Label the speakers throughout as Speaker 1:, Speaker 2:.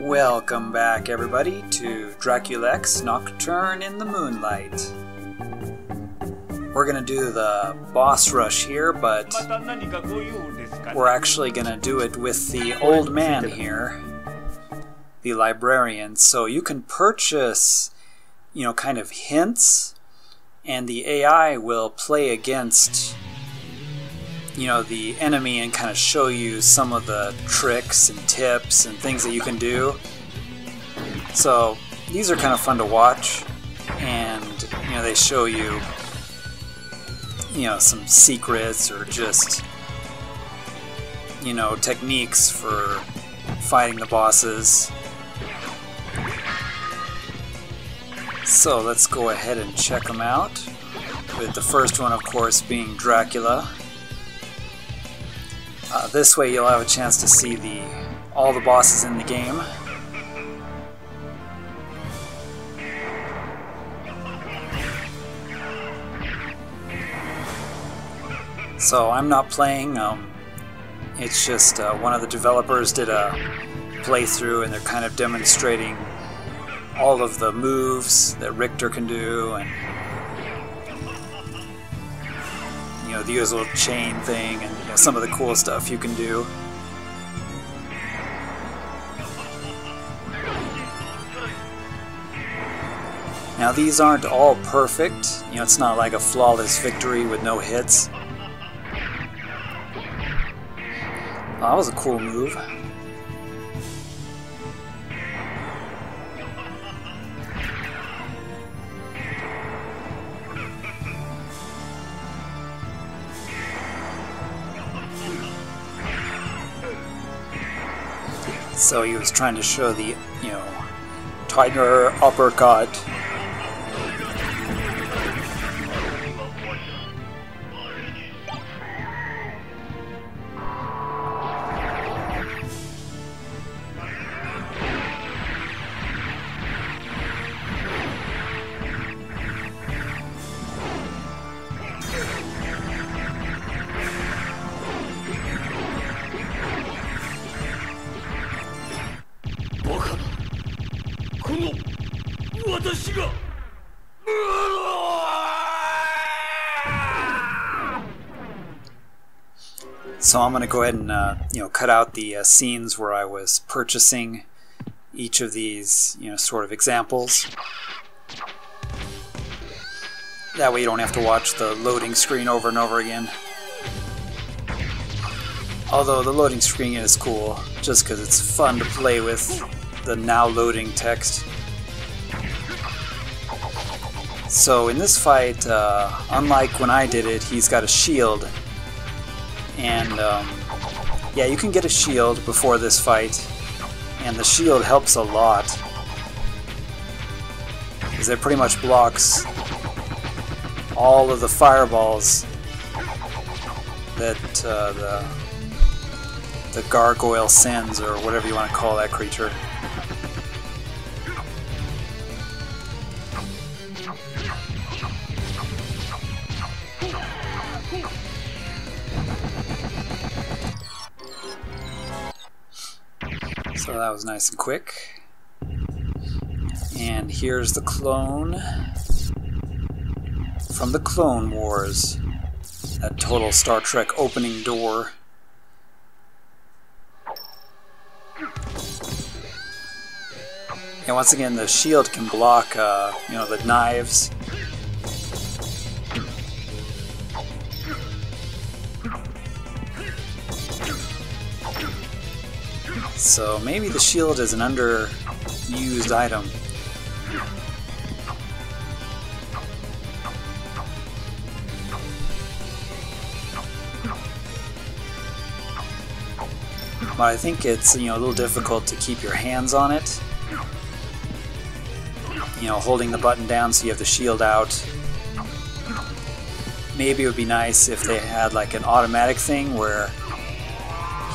Speaker 1: Welcome back, everybody, to Dracula X, Nocturne in the Moonlight. We're gonna do the boss rush here, but we're actually gonna do it with the old man here, the librarian. So you can purchase, kind of hints, and the AI will play against the enemy and kind of show you some of the tricks and tips and things that you can do. So these are kind of fun to watch, and they show you some secrets or just techniques for fighting the bosses. So let's go ahead and check them out, with the first one of course being Dracula. This way you'll have a chance to see all the bosses in the game. So I'm not playing, it's just one of the developers did a playthrough and they're kind of demonstrating all of the moves that Richter can do, and the usual chain thing, and some of the cool stuff you can do. Now these aren't all perfect, it's not like a flawless victory with no hits. Oh, that was a cool move. So he was trying to show the, tiger uppercut. So I'm going to go ahead and cut out the scenes where I was purchasing each of these sort of examples. That way you don't have to watch the loading screen over and over again. Although the loading screen is cool, just because it's fun to play with the now loading text. So in this fight, unlike when I did it, he's got a shield. And yeah, you can get a shield before this fight, and the shield helps a lot, because it pretty much blocks all of the fireballs that the gargoyle sends, or whatever you want to call that creature. So that was nice and quick. And here's the clone from the Clone Wars. That total Star Trek opening door. And once again, the shield can block, the knives. So maybe the shield is an underused item. But I think it's a little difficult to keep your hands on it. Holding the button down so you have the shield out. Maybe it would be nice if they had like an automatic thing where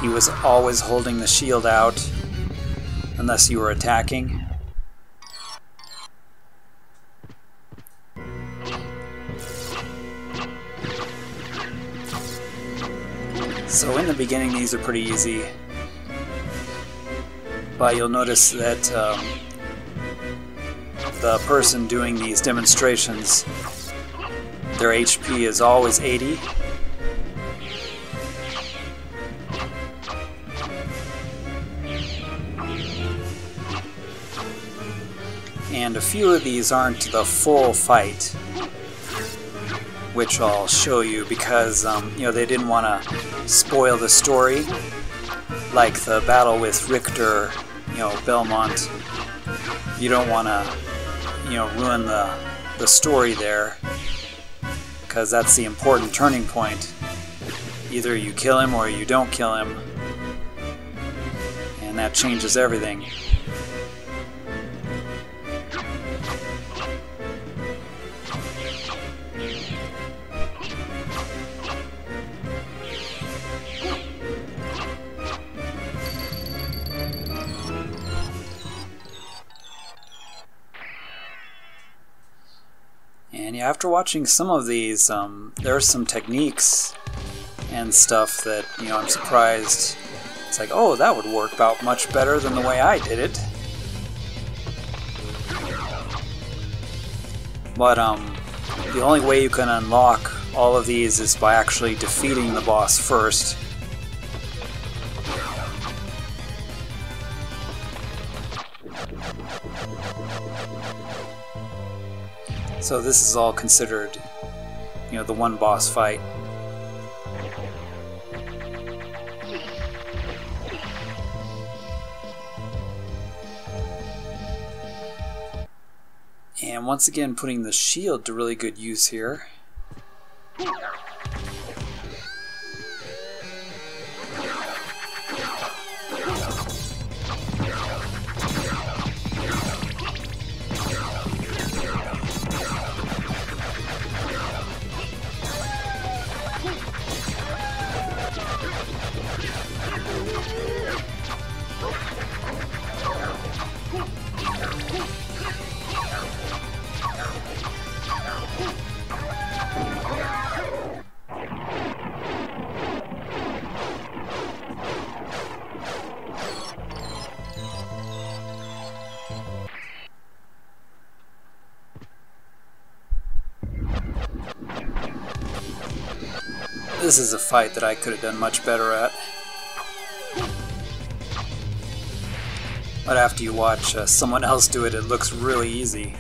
Speaker 1: he was always holding the shield out unless you were attacking. So in the beginning these are pretty easy. but you'll notice that the person doing these demonstrations, their HP is always 80. And a few of these aren't the full fight, which I'll show you because you know, they didn't want to spoil the story, like the battle with Richter, you know, Belmont. You don't want to, you know, ruin the story there, because that's the important turning point. Either you kill him or you don't kill him, and that changes everything. And yeah, after watching some of these, there are some techniques and stuff that, you know, I'm surprised. It's like, oh, that would work about much better than the way I did it. But the only way you can unlock all of these is by actually defeating the boss first. So this is all considered, you know, the one boss fight. And once again, putting the shield to really good use here. This is a fight that I could have done much better at. But after you watch someone else do it, it looks really easy.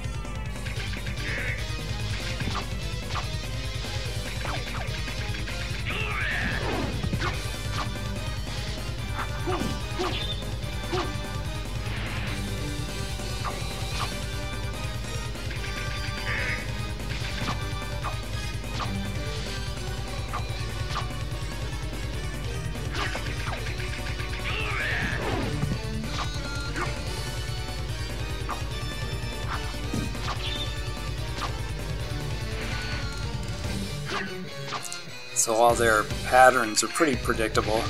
Speaker 1: So all their patterns are pretty predictable.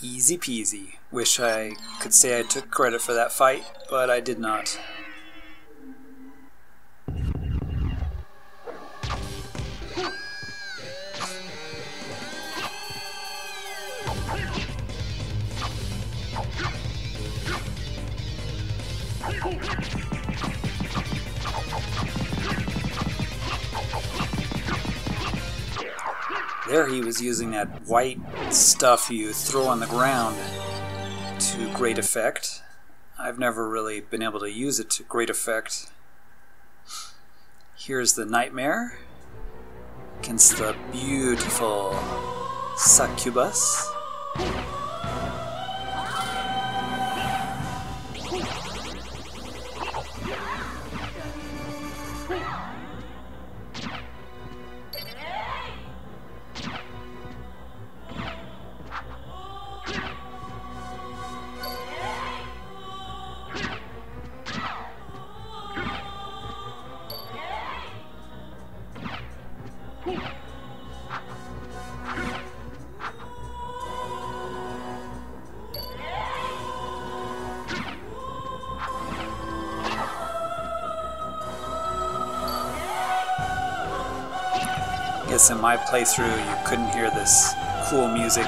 Speaker 1: Easy peasy. Wish I could say I took credit for that fight, but I did not. There he was using that white stuff you throw on the ground to great effect. I've never really been able to use it to great effect. Here's the Nightmare against the beautiful Succubus. I guess in my playthrough you couldn't hear this cool music.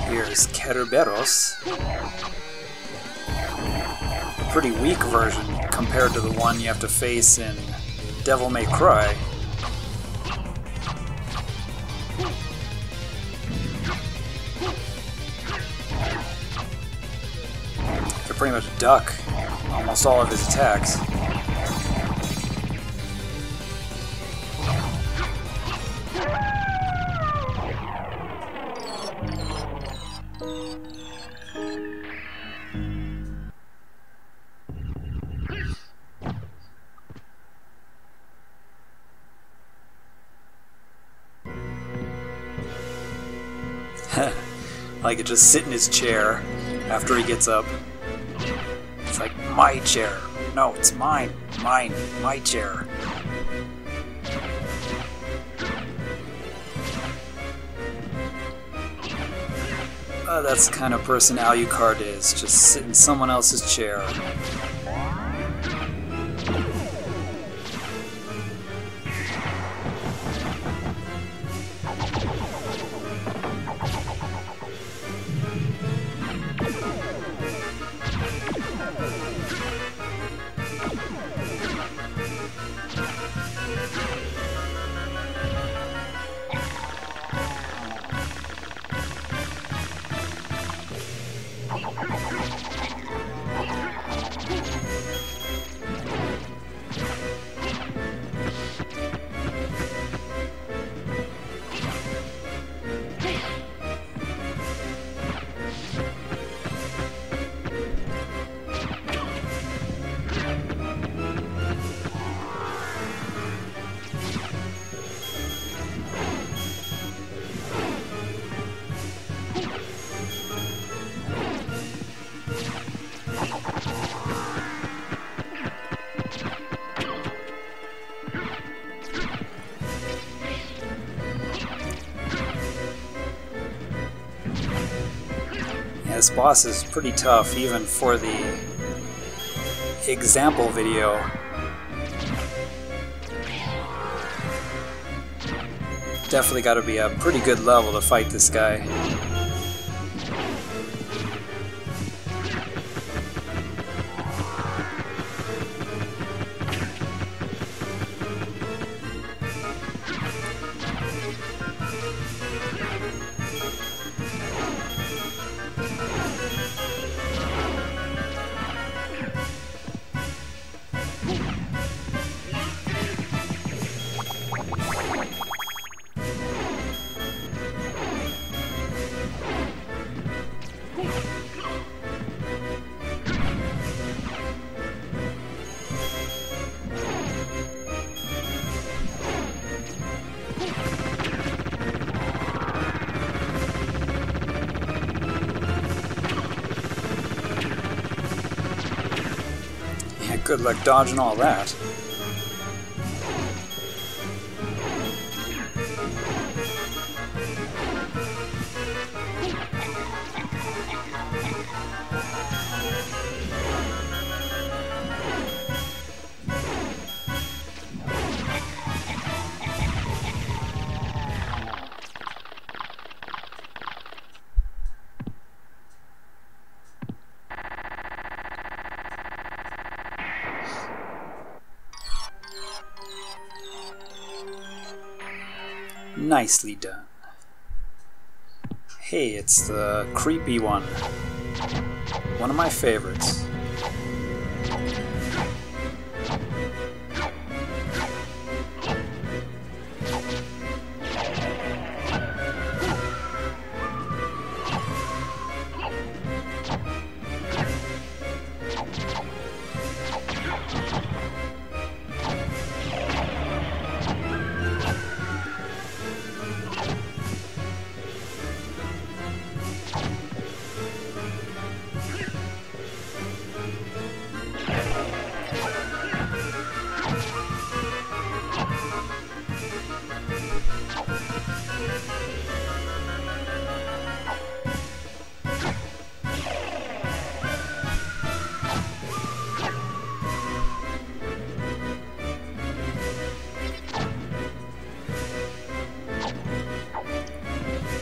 Speaker 1: Here's Kerberos. Pretty weak version compared to the one you have to face in Devil May Cry. You can pretty much duck almost all of his attacks. Like it just sit in his chair after he gets up. It's like, my chair. No, it's mine. Mine. My chair. That's the kind of person Alucard is. Just sit in someone else's chair. This boss is pretty tough, even for the example video. Definitely got to be a pretty good level to fight this guy. Good luck dodging all that. Nicely done. Hey, it's the creepy one. One of my favorites.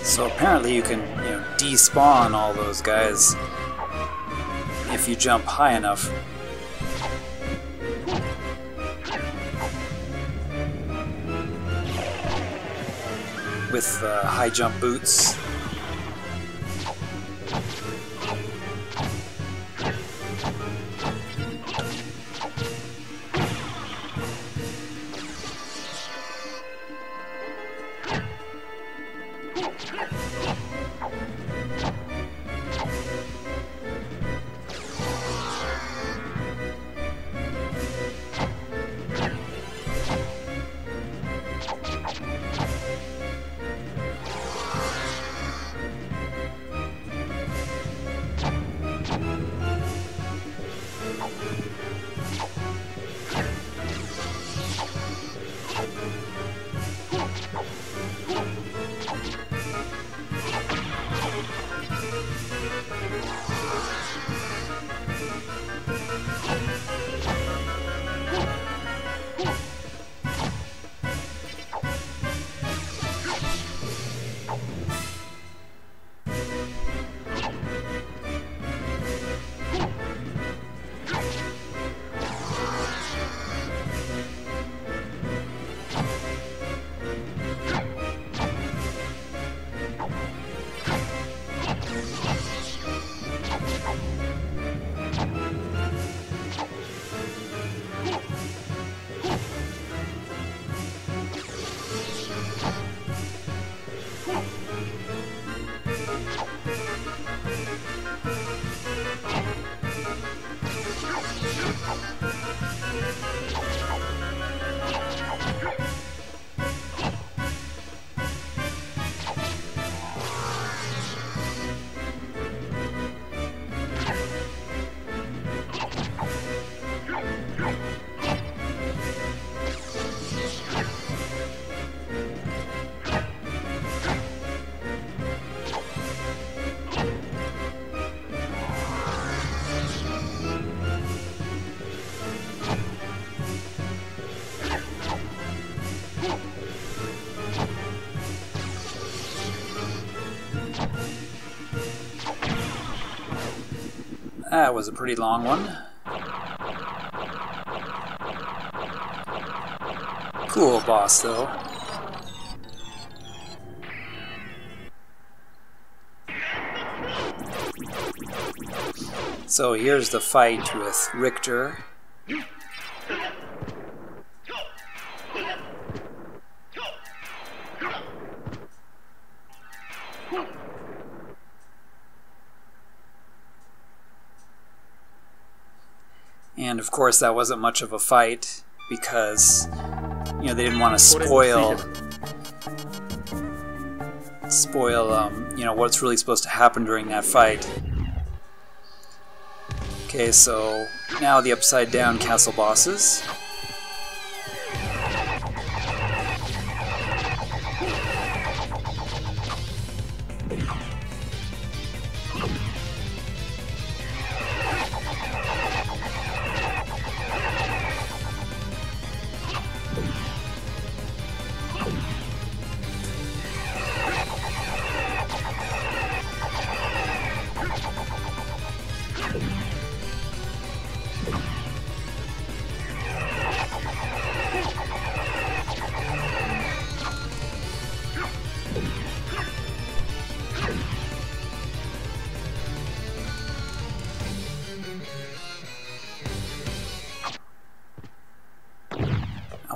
Speaker 1: So apparently you can, despawn all those guys if you jump high enough. With high jump boots.
Speaker 2: That was a pretty long one.
Speaker 1: Cool boss, though. So here's the fight with Richter. And of course that wasn't much of a fight because, they didn't want to spoil what's really supposed to happen during that fight. Okay, so now the upside down castle bosses.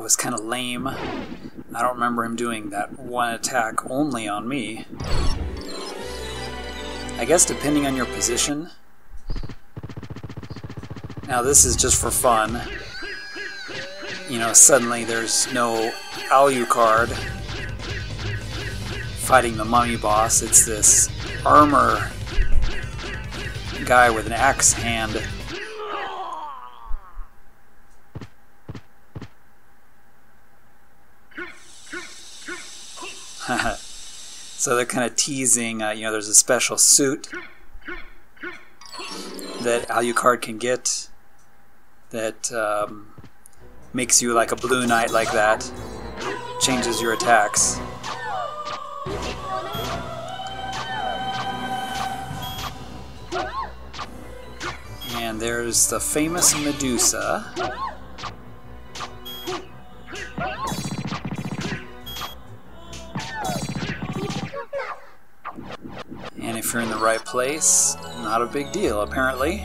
Speaker 1: was kind of lame. I don't remember him doing that one attack only on me. I guess depending on your position. Now this is just for fun. You know, suddenly there's no Alucard fighting the mummy boss. It's this armor guy with an axe hand. So they're kind of teasing, you know, there's a special suit that Alucard can get that makes you like a Blue Knight like that, changes your attacks. And there's the famous Medusa. And if you're in the right place, not a big deal, apparently.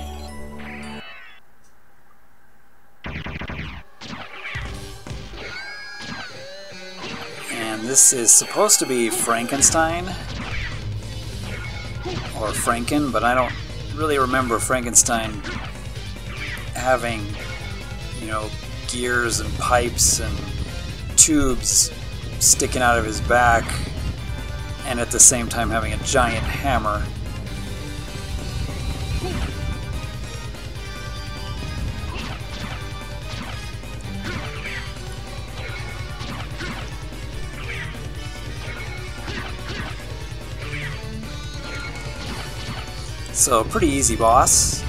Speaker 1: And this is supposed to be Frankenstein, or Franken, but I don't really remember Frankenstein having, you know, gears and pipes and tubes sticking out of his back, and at the same time having a giant hammer. So, pretty easy boss,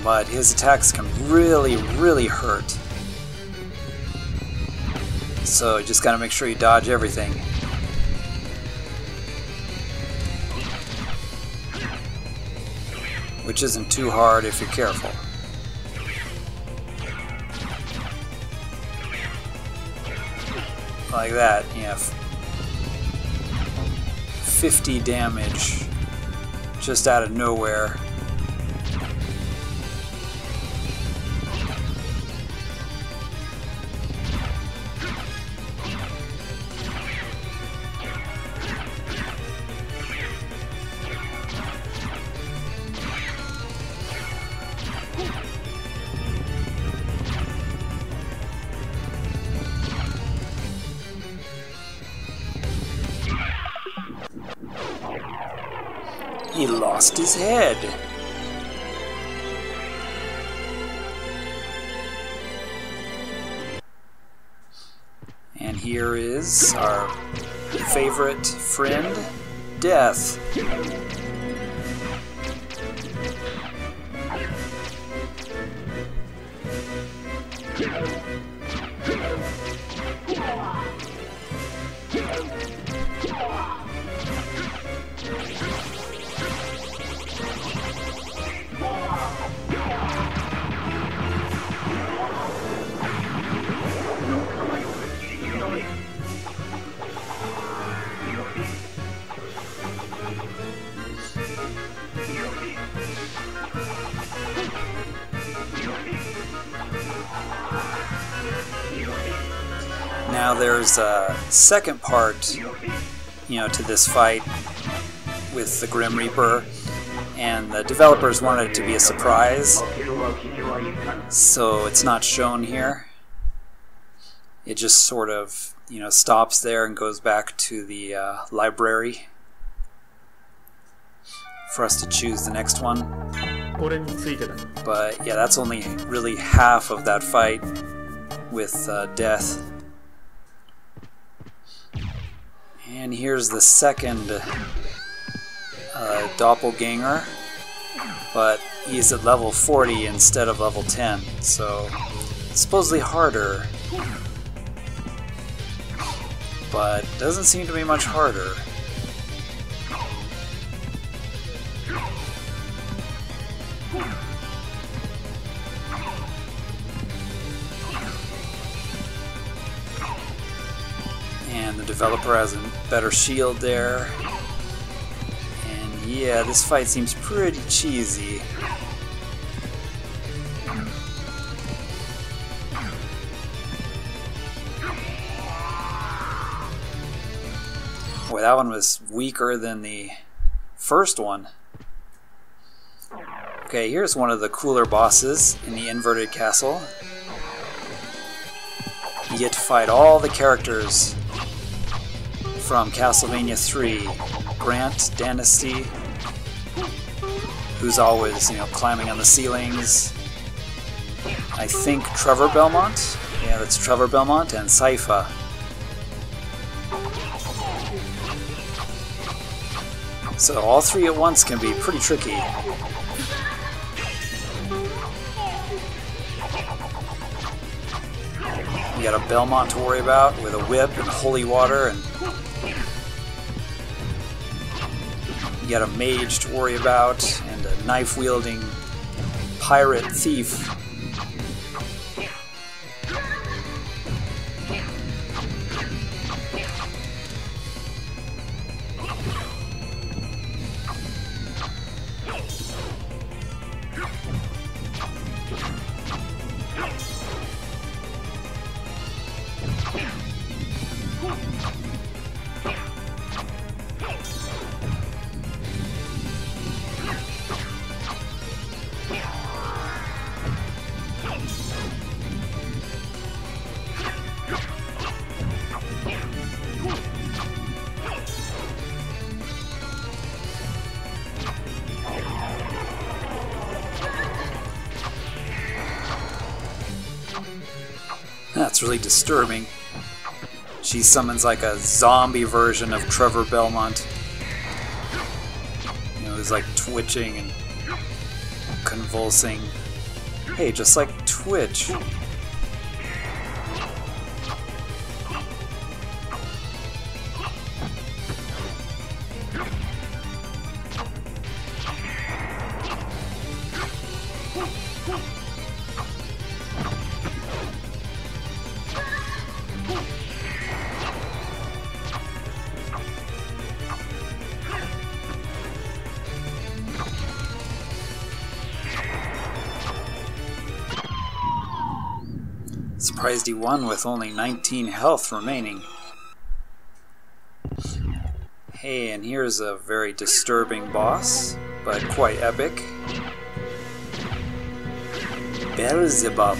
Speaker 1: but his attacks can really, really hurt. So, you just gotta make sure you dodge everything. Which isn't too hard if you're careful. Like that, you have 50 damage just out of nowhere. He lost his head. And here is our favorite friend, Death. Now there's a second part, you know, to this fight with the Grim Reaper, and the developers wanted it to be a surprise, so it's not shown here. It just sort of, you know, stops there and goes back to the library for us to choose the next one. But yeah, that's only really half of that fight with Death. And here's the second doppelganger, but he's at level 40 instead of level 10, so it's supposedly harder, but doesn't seem to be much harder. And the developer has a better shield there. And yeah, this fight seems pretty cheesy. Boy, that one was weaker than the first one. Okay, here's one of the cooler bosses in the inverted castle. You get to fight all the characters from Castlevania 3. Grant, Dynasty, who's always, climbing on the ceilings. I think Trevor Belmont. Yeah, that's Trevor Belmont, and Sypha. So all three at once can be pretty tricky. You got a Belmont to worry about with a whip and holy water, and you got a mage to worry about, and a knife-wielding pirate thief. That's really disturbing. She summons like a zombie version of Trevor Belmont. He's like twitching and convulsing. Hey, just like Twitch. Surprised he won with only 19 health remaining. Hey, and here's a very disturbing boss, but quite epic. Beelzebub.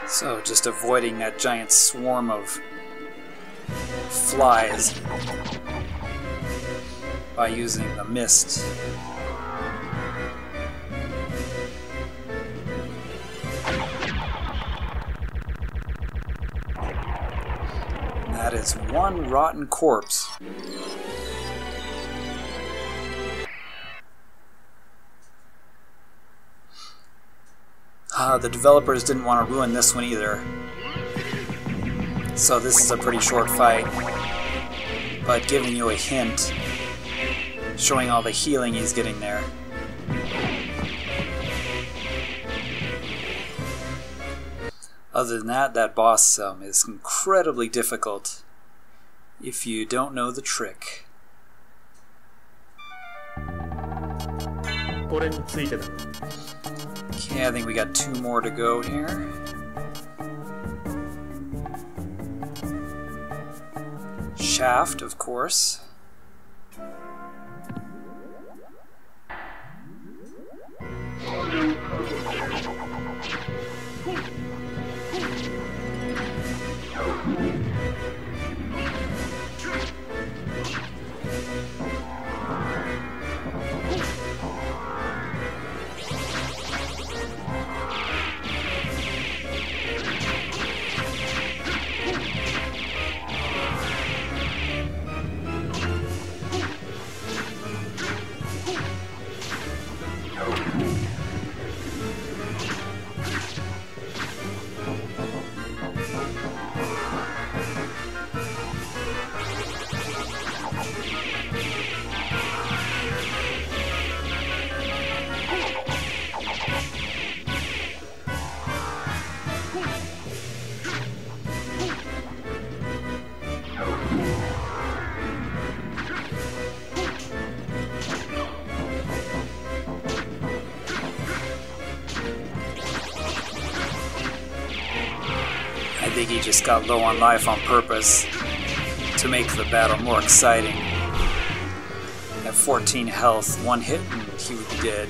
Speaker 1: So, just avoiding that giant swarm of flies by using the mist. That is one rotten corpse. The developers didn't want to ruin this one either. So this is a pretty short fight, but giving you a hint, showing all the healing he's getting there. Other than that, that boss is incredibly difficult if you don't know the trick. Okay, I think we got 2 more to go here. shaft, of course. I think he just got low on life on purpose to make the battle more exciting. At 14 health, one hit and he would be dead.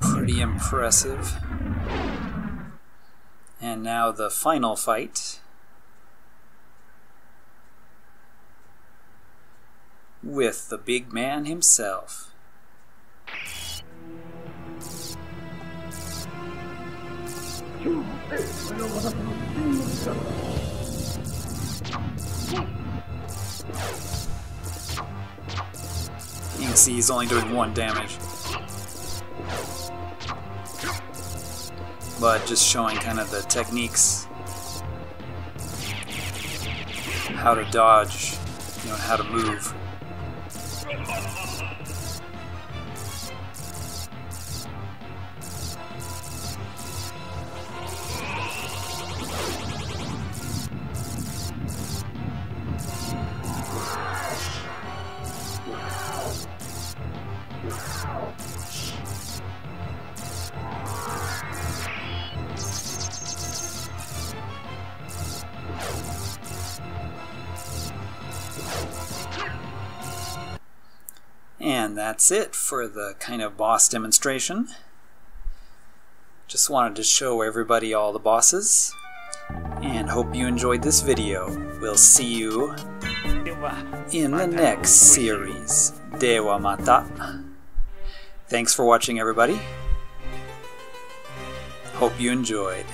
Speaker 1: Pretty impressive. And now the final fight with the big man himself. You can see he's only doing 1 damage. But just showing kind of the techniques, how to dodge, you know, how to move. And that's it for the kind of boss demonstration. Just wanted to show everybody all the bosses, and hope you enjoyed this video. We'll see you in the next series. Dewa mata. Thanks for watching, everybody. Hope you enjoyed.